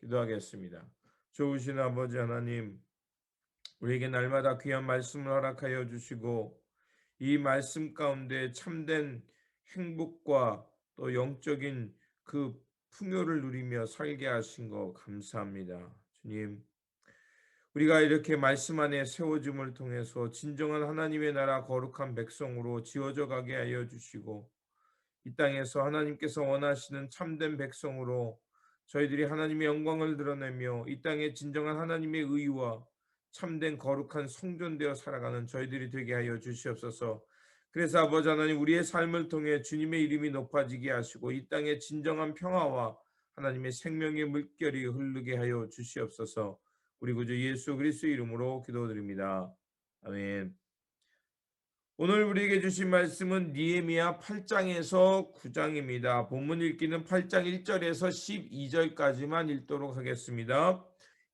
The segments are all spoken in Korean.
기도하겠습니다. 좋으신 아버지 하나님, 우리에게 날마다 귀한 말씀을 허락하여 주시고 이 말씀 가운데 참된 행복과 또 영적인 그 풍요를 누리며 살게 하신 거 감사합니다. 주님, 우리가 이렇게 말씀 안에 세워짐을 통해서 진정한 하나님의 나라 거룩한 백성으로 지어져 가게 하여 주시고 이 땅에서 하나님께서 원하시는 참된 백성으로 저희들이 하나님의 영광을 드러내며 이 땅에 진정한 하나님의 의와 참된 거룩한 성전되어 살아가는 저희들이 되게 하여 주시옵소서. 그래서 아버지 하나님, 우리의 삶을 통해 주님의 이름이 높아지게 하시고 이 땅에 진정한 평화와 하나님의 생명의 물결이 흐르게 하여 주시옵소서. 우리 구주 예수 그리스도의 이름으로 기도드립니다. 아멘. 오늘 우리에게 주신 말씀은 느헤미야 8장에서 9장입니다. 본문 읽기는 8장 1절에서 12절까지만 읽도록 하겠습니다.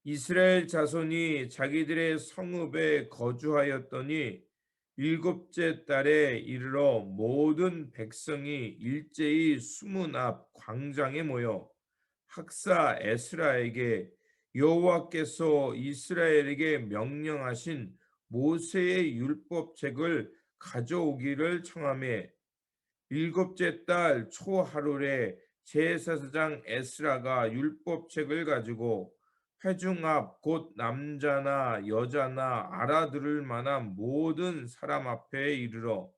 이스라엘 자손이 자기들의 성읍에 거주하였더니 일곱째 달에 이르러 모든 백성이 일제히 수문 앞 광장에 모여 학사 에스라에게 여호와께서 이스라엘에게 명령하신 모세의 율법책을 가져오기를 청하매 일곱째 달 초하루에 제사장 에스라가 율법책을 가지고 회중 앞 곧 남자나 여자나 알아들을 만한 모든 사람 앞에 이르러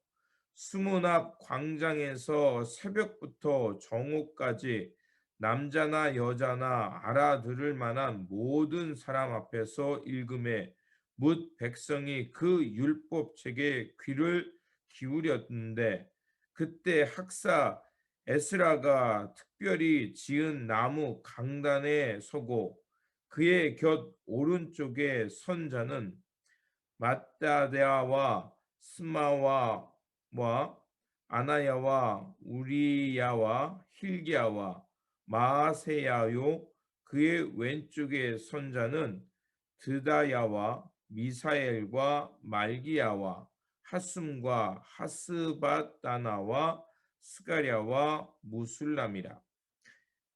수문 앞 광장에서 새벽부터 정오까지 남자나 여자나 알아들을 만한 모든 사람 앞에서 읽음에 뭇 백성이 그 율법책에 귀를 기울였는데 그때 학사 에스라가 특별히 지은 나무 강단에 서고 그의 곁 오른쪽에 선 자는 마따대아와 스마와 아나야와 우리야와 힐기야와 마세야요 그의 왼쪽에 선 자는 드다야와 미사엘과 말기야와 하숨과 하스바다나와 스가랴와 무술람이라.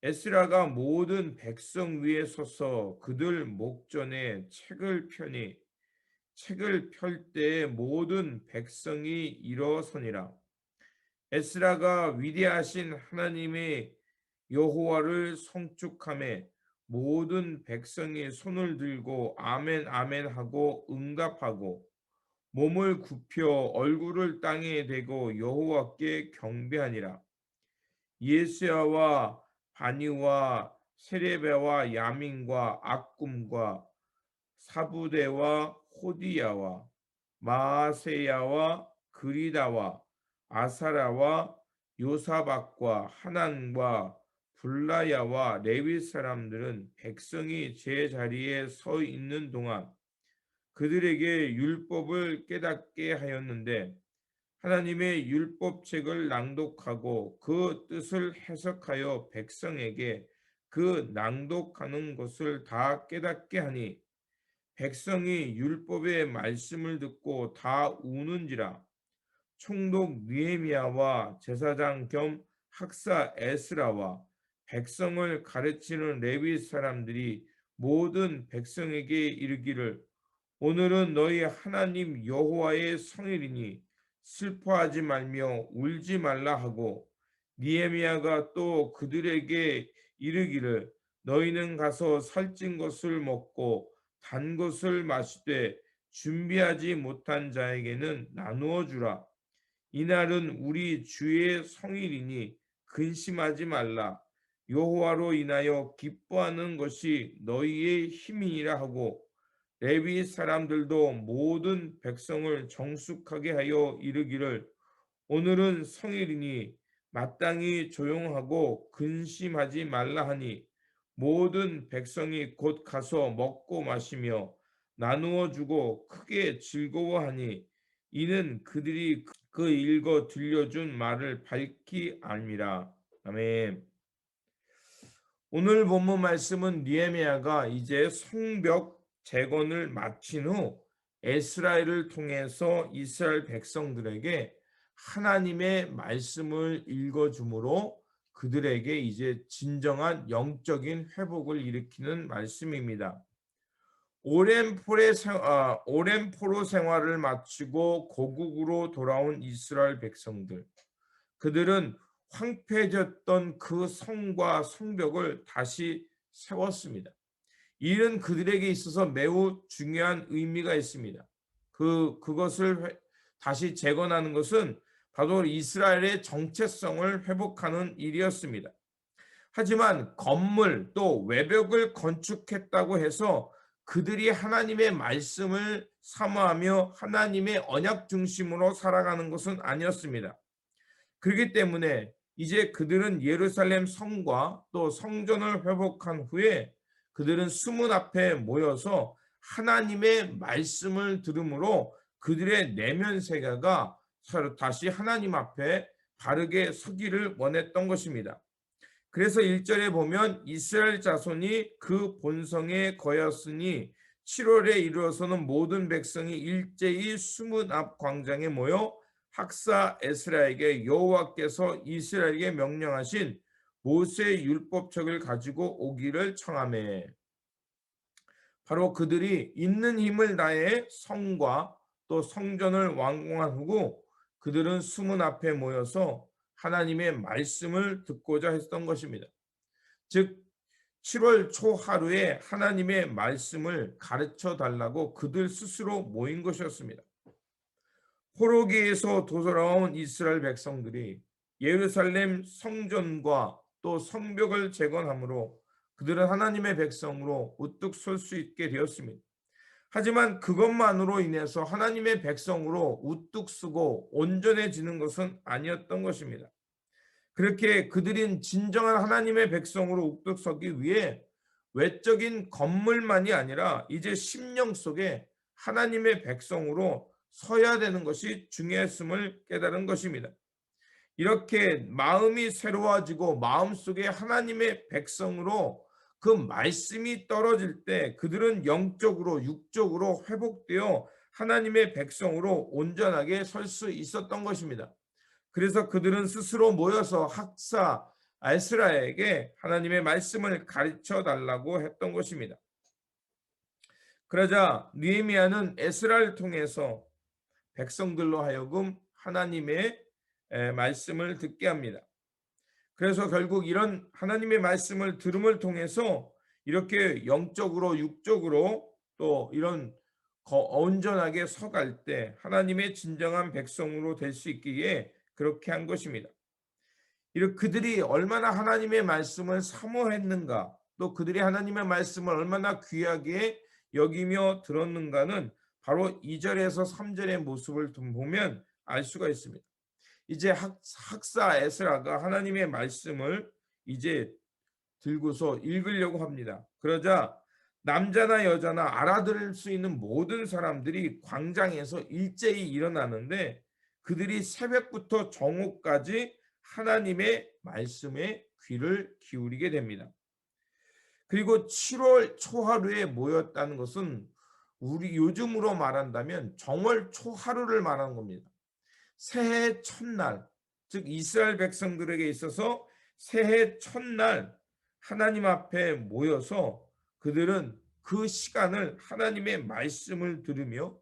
에스라가 모든 백성 위에 서서 그들 목전에 책을 펴니 책을 펼 때에 모든 백성이 일어서니라. 에스라가 위대하신 하나님의 여호와를 송축하며 모든 백성이 손을 들고 아멘 아멘 하고 응답하고 몸을 굽혀 얼굴을 땅에 대고 여호와께 경배하니라. 예수야와 바니와 세레베와 야민과 악꿈과 사부대와 호디야와 마아세야와 그리다와 아사라와 요사박과 하난과 불라야와 레위 사람들은 백성이 제 자리에 서 있는 동안 그들에게 율법을 깨닫게 하였는데 하나님의 율법책을 낭독하고 그 뜻을 해석하여 백성에게 그 낭독하는 것을 다 깨닫게 하니 백성이 율법의 말씀을 듣고 다 우는지라. 총독 느헤미야와 제사장 겸 학사 에스라와 백성을 가르치는 레위 사람들이 모든 백성에게 이르기를 오늘은 너희 하나님 여호와의 성일이니 슬퍼하지 말며 울지 말라 하고 느헤미야가 또 그들에게 이르기를 너희는 가서 살찐 것을 먹고 단 것을 마시되 준비하지 못한 자에게는 나누어 주라. 이날은 우리 주의 성일이니 근심하지 말라. 여호와로 인하여 기뻐하는 것이 너희의 힘이니라 하고 레위 사람들도 모든 백성을 정숙하게 하여 이르기를 오늘은 성일이니 마땅히 조용하고 근심하지 말라 하니 모든 백성이 곧 가서 먹고 마시며 나누어 주고 크게 즐거워하니 이는 그들이 그 읽어 들려준 말을 밝히 알미라. 아멘. 오늘 본문 말씀은 느헤미야가 이제 성벽 재건을 마친 후 에스라엘을 통해서 이스라엘 백성들에게 하나님의 말씀을 읽어주므로 그들에게 이제 진정한 영적인 회복을 일으키는 말씀입니다. 오랜 포로 생활을 마치고 고국으로 돌아온 이스라엘 백성들, 그들은 황폐해졌던 그 성과 성벽을 다시 세웠습니다. 이는 그들에게 있어서 매우 중요한 의미가 있습니다. 그것을 다시 재건하는 것은 바로 이스라엘의 정체성을 회복하는 일이었습니다. 하지만 건물 또 외벽을 건축했다고 해서 그들이 하나님의 말씀을 사모하며 하나님의 언약 중심으로 살아가는 것은 아니었습니다. 그렇기 때문에 이제 그들은 예루살렘 성과 또 성전을 회복한 후에 그들은 수문 앞에 모여서 하나님의 말씀을 들음으로 그들의 내면 세계가 다시 하나님 앞에 바르게 서기를 원했던 것입니다. 그래서 1절에 보면 이스라엘 자손이 그 본성에 거였으니 7월에 이르러서는 모든 백성이 일제히 수문 앞 광장에 모여 학사 에스라에게 여호와께서 이스라엘에게 명령하신 모세의 율법책을 가지고 오기를 청하매, 바로 그들이 있는 힘을 다해 성과 또 성전을 완공한 후 그들은 수문 앞에 모여서 하나님의 말씀을 듣고자 했던 것입니다. 즉 7월 초 하루에 하나님의 말씀을 가르쳐 달라고 그들 스스로 모인 것이었습니다. 포로기에서 돌아온 이스라엘 백성들이 예루살렘 성전과 또 성벽을 재건함으로 그들은 하나님의 백성으로 우뚝 설 수 있게 되었습니다. 하지만 그것만으로 인해서 하나님의 백성으로 우뚝 서고 온전해지는 것은 아니었던 것입니다. 그렇게 그들은 진정한 하나님의 백성으로 우뚝 서기 위해 외적인 건물만이 아니라 이제 심령 속에 하나님의 백성으로 서야 되는 것이 중요했음을 깨달은 것입니다. 이렇게 마음이 새로워지고 마음속에 하나님의 백성으로 그 말씀이 떨어질 때 그들은 영적으로 육적으로 회복되어 하나님의 백성으로 온전하게 설 수 있었던 것입니다. 그래서 그들은 스스로 모여서 학사 에스라에게 하나님의 말씀을 가르쳐 달라고 했던 것입니다. 그러자 느헤미야는 에스라를 통해서 백성들로 하여금 하나님의 말씀을 듣게 합니다. 그래서 결국 이런 하나님의 말씀을 들음을 통해서 이렇게 영적으로 육적으로 또 이런 온전하게 서갈 때 하나님의 진정한 백성으로 될 수 있기에 그렇게 한 것입니다. 이렇게 그들이 얼마나 하나님의 말씀을 사모했는가, 또 그들이 하나님의 말씀을 얼마나 귀하게 여기며 들었는가는 바로 2절에서 3절의 모습을 보면 알 수가 있습니다. 이제 학사 에스라가 하나님의 말씀을 이제 들고서 읽으려고 합니다. 그러자 남자나 여자나 알아들을 수 있는 모든 사람들이 광장에서 일제히 일어나는데 그들이 새벽부터 정오까지 하나님의 말씀에 귀를 기울이게 됩니다. 그리고 7월 초하루에 모였다는 것은 우리 요즘으로 말한다면 정월 초하루를 말하는 겁니다. 새해 첫날, 즉 이스라엘 백성들에게 있어서 새해 첫날 하나님 앞에 모여서 그들은 그 시간을 하나님의 말씀을 들으며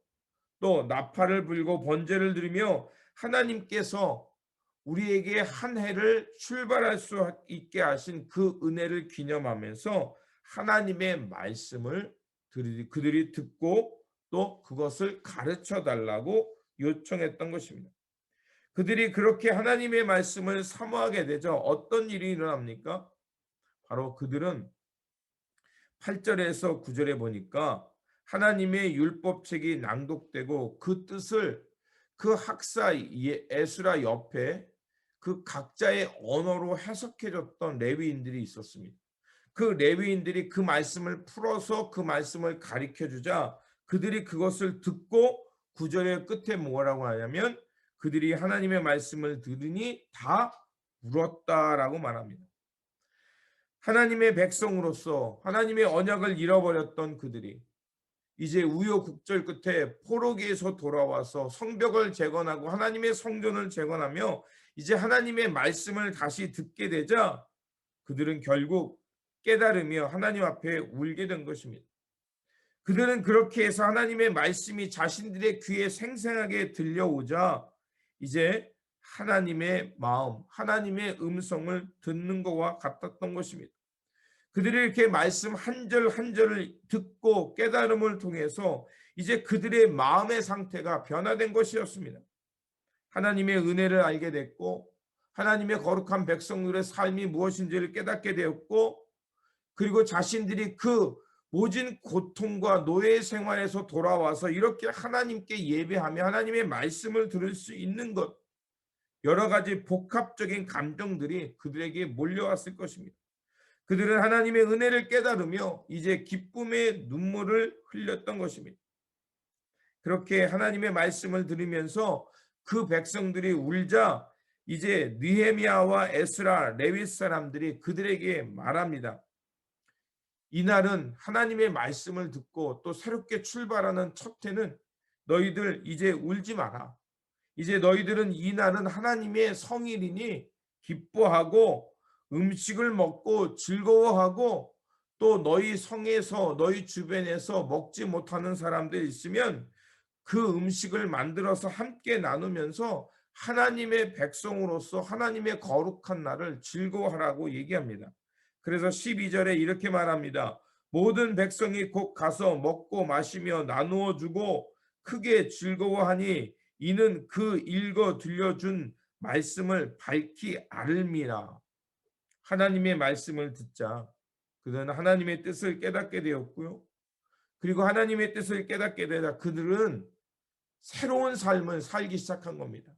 또 나팔을 불고 번제를 드리며 하나님께서 우리에게 한 해를 출발할 수 있게 하신 그 은혜를 기념하면서 하나님의 말씀을 그들이 듣고 또 그것을 가르쳐 달라고 요청했던 것입니다. 그들이 그렇게 하나님의 말씀을 사모하게 되죠. 어떤 일이 일어납니까? 바로 그들은 8절에서 9절에 보니까 하나님의 율법책이 낭독되고 그 뜻을 그 학사 에스라 옆에 그 각자의 언어로 해석해줬던 레위인들이 있었습니다. 그 레위인들이 그 말씀을 풀어서 그 말씀을 가르쳐주자 그들이 그것을 듣고 9절의 끝에 뭐라고 하냐면 그들이 하나님의 말씀을 들으니 다 울었다라고 말합니다. 하나님의 백성으로서 하나님의 언약을 잃어버렸던 그들이 이제 우여곡절 끝에 포로기에서 돌아와서 성벽을 재건하고 하나님의 성전을 재건하며 이제 하나님의 말씀을 다시 듣게 되자 그들은 결국 깨달으며 하나님 앞에 울게 된 것입니다. 그들은 그렇게 해서 하나님의 말씀이 자신들의 귀에 생생하게 들려오자 이제 하나님의 마음, 하나님의 음성을 듣는 것과 같았던 것입니다. 그들이 이렇게 말씀 한 절 한 절을 듣고 깨달음을 통해서 이제 그들의 마음의 상태가 변화된 것이었습니다. 하나님의 은혜를 알게 됐고 하나님의 거룩한 백성들의 삶이 무엇인지를 깨닫게 되었고 그리고 자신들이 그 모진 고통과 노예 생활에서 돌아와서 이렇게 하나님께 예배하며 하나님의 말씀을 들을 수 있는 것, 여러 가지 복합적인 감정들이 그들에게 몰려왔을 것입니다. 그들은 하나님의 은혜를 깨달으며 이제 기쁨의 눈물을 흘렸던 것입니다. 그렇게 하나님의 말씀을 들으면서 그 백성들이 울자 이제 느헤미야와 에스라 레위 사람들이 그들에게 말합니다. 이날은 하나님의 말씀을 듣고 또 새롭게 출발하는 첫 해는 너희들 이제 울지 마라. 이제 너희들은 이날은 하나님의 성일이니 기뻐하고 음식을 먹고 즐거워하고 또 너희 성에서 너희 주변에서 먹지 못하는 사람들 있으면 그 음식을 만들어서 함께 나누면서 하나님의 백성으로서 하나님의 거룩한 날을 즐거워하라고 얘기합니다. 그래서 12절에 이렇게 말합니다. 모든 백성이 곧 가서 먹고 마시며 나누어 주고 크게 즐거워하니 이는 그 읽어 들려준 말씀을 밝히 알미라. 하나님의 말씀을 듣자 그들은 하나님의 뜻을 깨닫게 되었고요. 그리고 하나님의 뜻을 깨닫게 되자 그들은 새로운 삶을 살기 시작한 겁니다.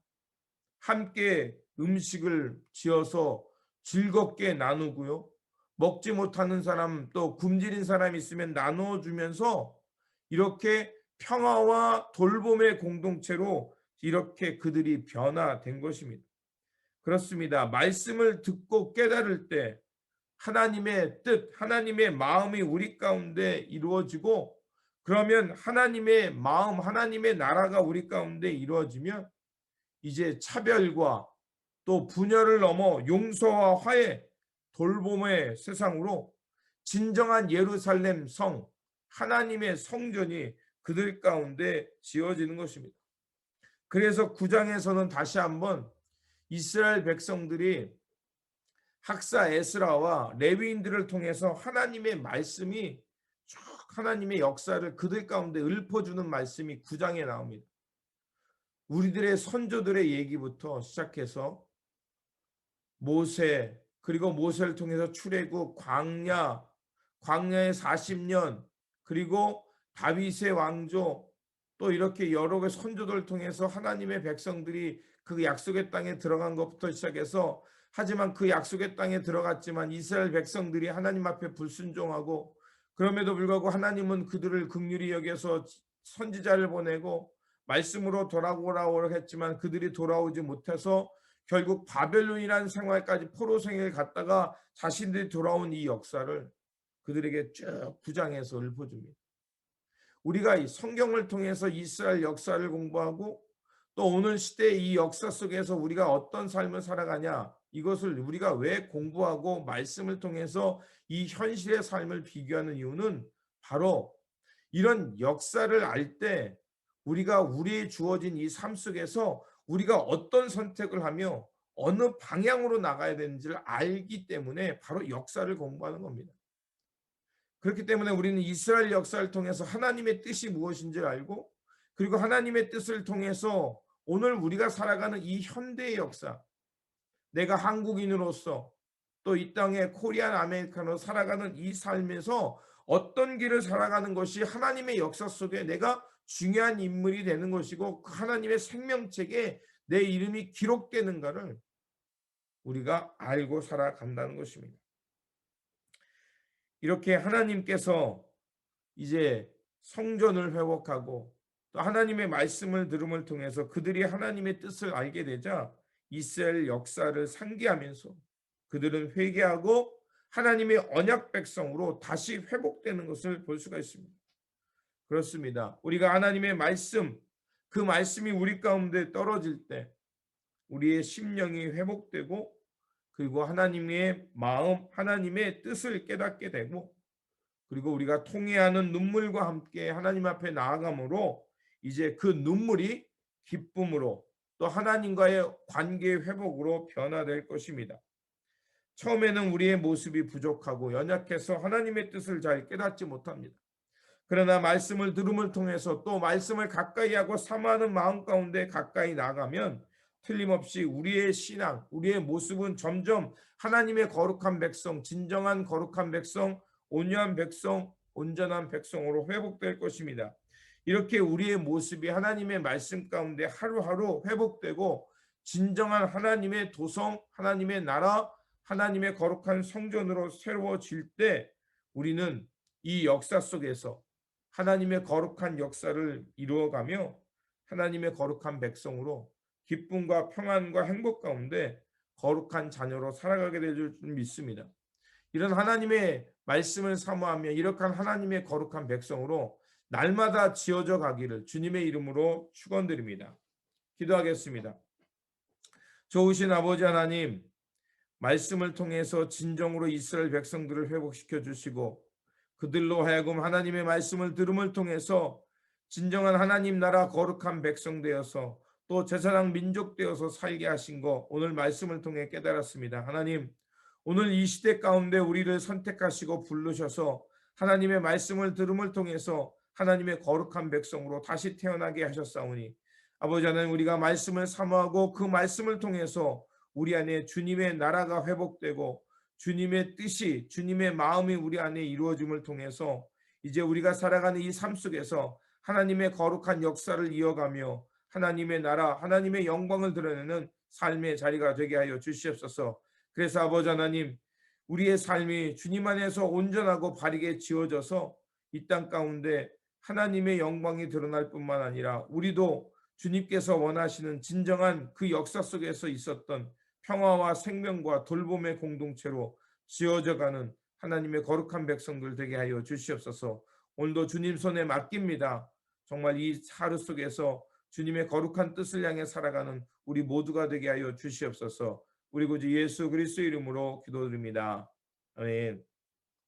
함께 음식을 지어서 즐겁게 나누고요. 먹지 못하는 사람 또 굶주린 사람 있으면 나누어 주면서 이렇게 평화와 돌봄의 공동체로 이렇게 그들이 변화된 것입니다. 그렇습니다. 말씀을 듣고 깨달을 때 하나님의 뜻, 하나님의 마음이 우리 가운데 이루어지고 그러면 하나님의 마음, 하나님의 나라가 우리 가운데 이루어지면 이제 차별과 또 분열을 넘어 용서와 화해, 돌봄의 세상으로 진정한 예루살렘 성, 하나님의 성전이 그들 가운데 지어지는 것입니다. 그래서 9장에서는 다시 한번 이스라엘 백성들이 학사 에스라와 레위인들을 통해서 하나님의 말씀이 쭉 하나님의 역사를 그들 가운데 읊어주는 말씀이 9장에 나옵니다. 우리들의 선조들의 얘기부터 시작해서 모세, 그리고 모세를 통해서 출애굽, 광야의 40년, 그리고 다윗의 왕조, 또 이렇게 여러 개 선조들을 통해서 하나님의 백성들이 그 약속의 땅에 들어간 것부터 시작해서 하지만 그 약속의 땅에 들어갔지만 이스라엘 백성들이 하나님 앞에 불순종하고 그럼에도 불구하고 하나님은 그들을 긍휼히 여겨서 선지자를 보내고 말씀으로 돌아오라고 했지만 그들이 돌아오지 못해서 결국 바벨론이라는 생활까지 포로 생활을 갔다가 자신들이 돌아온 이 역사를 그들에게 쭉 9장에서 읊어줍니다. 우리가 이 성경을 통해서 이스라엘 역사를 공부하고 또 오늘 시대의 이 역사 속에서 우리가 어떤 삶을 살아가냐 이것을 우리가 왜 공부하고 말씀을 통해서 이 현실의 삶을 비교하는 이유는 바로 이런 역사를 알 때 우리가 우리의 주어진 이 삶 속에서 우리가 어떤 선택을 하며 어느 방향으로 나가야 되는지를 알기 때문에 바로 역사를 공부하는 겁니다. 그렇기 때문에 우리는 이스라엘 역사를 통해서 하나님의 뜻이 무엇인지를 알고 그리고 하나님의 뜻을 통해서 오늘 우리가 살아가는 이 현대의 역사, 내가 한국인으로서 또 이 땅에 코리안 아메리카노 살아가는 이 삶에서 어떤 길을 살아가는 것이 하나님의 역사 속에 내가 중요한 인물이 되는 것이고 그 하나님의 생명책에 내 이름이 기록되는가를 우리가 알고 살아간다는 것입니다. 이렇게 하나님께서 이제 성전을 회복하고 또 하나님의 말씀을 들음을 통해서 그들이 하나님의 뜻을 알게 되자 이스라엘 역사를 상기하면서 그들은 회개하고 하나님의 언약 백성으로 다시 회복되는 것을 볼 수가 있습니다. 그렇습니다. 우리가 하나님의 말씀, 그 말씀이 우리 가운데 떨어질 때 우리의 심령이 회복되고 그리고 하나님의 마음, 하나님의 뜻을 깨닫게 되고 그리고 우리가 통회하는 눈물과 함께 하나님 앞에 나아감으로 이제 그 눈물이 기쁨으로 또 하나님과의 관계 회복으로 변화될 것입니다. 처음에는 우리의 모습이 부족하고 연약해서 하나님의 뜻을 잘 깨닫지 못합니다. 그러나 말씀을 들음을 통해서 또 말씀을 가까이 하고 사모하는 마음 가운데 가까이 나가면 틀림없이 우리의 신앙, 우리의 모습은 점점 하나님의 거룩한 백성, 진정한 거룩한 백성, 온유한 백성, 온전한 백성으로 회복될 것입니다. 이렇게 우리의 모습이 하나님의 말씀 가운데 하루하루 회복되고 진정한 하나님의 도성, 하나님의 나라, 하나님의 거룩한 성전으로 새로워질 때 우리는 이 역사 속에서 하나님의 거룩한 역사를 이루어가며 하나님의 거룩한 백성으로 기쁨과 평안과 행복 가운데 거룩한 자녀로 살아가게 될 줄 믿습니다. 이런 하나님의 말씀을 사모하며 이렇게 하나님의 거룩한 백성으로 날마다 지어져 가기를 주님의 이름으로 축원드립니다. 기도하겠습니다. 좋으신 아버지 하나님, 말씀을 통해서 진정으로 이스라엘 백성들을 회복시켜 주시고 그들로 하여금 하나님의 말씀을 들음을 통해서 진정한 하나님 나라 거룩한 백성 되어서 또 제사장 민족 되어서 살게 하신 거 오늘 말씀을 통해 깨달았습니다. 하나님, 오늘 이 시대 가운데 우리를 선택하시고 부르셔서 하나님의 말씀을 들음을 통해서 하나님의 거룩한 백성으로 다시 태어나게 하셨사오니 아버지 하나님, 우리가 말씀을 사모하고 그 말씀을 통해서 우리 안에 주님의 나라가 회복되고 주님의 뜻이, 주님의 마음이 우리 안에 이루어짐을 통해서 이제 우리가 살아가는 이 삶 속에서 하나님의 거룩한 역사를 이어가며 하나님의 나라, 하나님의 영광을 드러내는 삶의 자리가 되게 하여 주시옵소서. 그래서 아버지 하나님, 우리의 삶이 주님 안에서 온전하고 바르게 지어져서 이 땅 가운데 하나님의 영광이 드러날 뿐만 아니라 우리도 주님께서 원하시는 진정한 그 역사 속에서 있었던 평화와 생명과 돌봄의 공동체로 지어져가는 하나님의 거룩한 백성들 되게 하여 주시옵소서. 오늘도 주님 손에 맡깁니다. 정말 이 하루 속에서 주님의 거룩한 뜻을 향해 살아가는 우리 모두가 되게 하여 주시옵소서. 우리 구주 예수 그리스도 이름으로 기도드립니다. 아멘.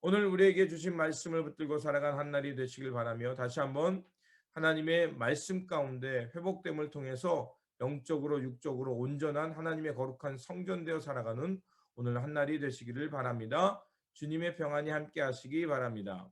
오늘 우리에게 주신 말씀을 붙들고 살아간 한 날이 되시길 바라며 다시 한번 하나님의 말씀 가운데 회복됨을 통해서 영적으로 육적으로 온전한 하나님의 거룩한 성전되어 살아가는 오늘 한 날이 되시기를 바랍니다. 주님의 평안이 함께 하시기 바랍니다.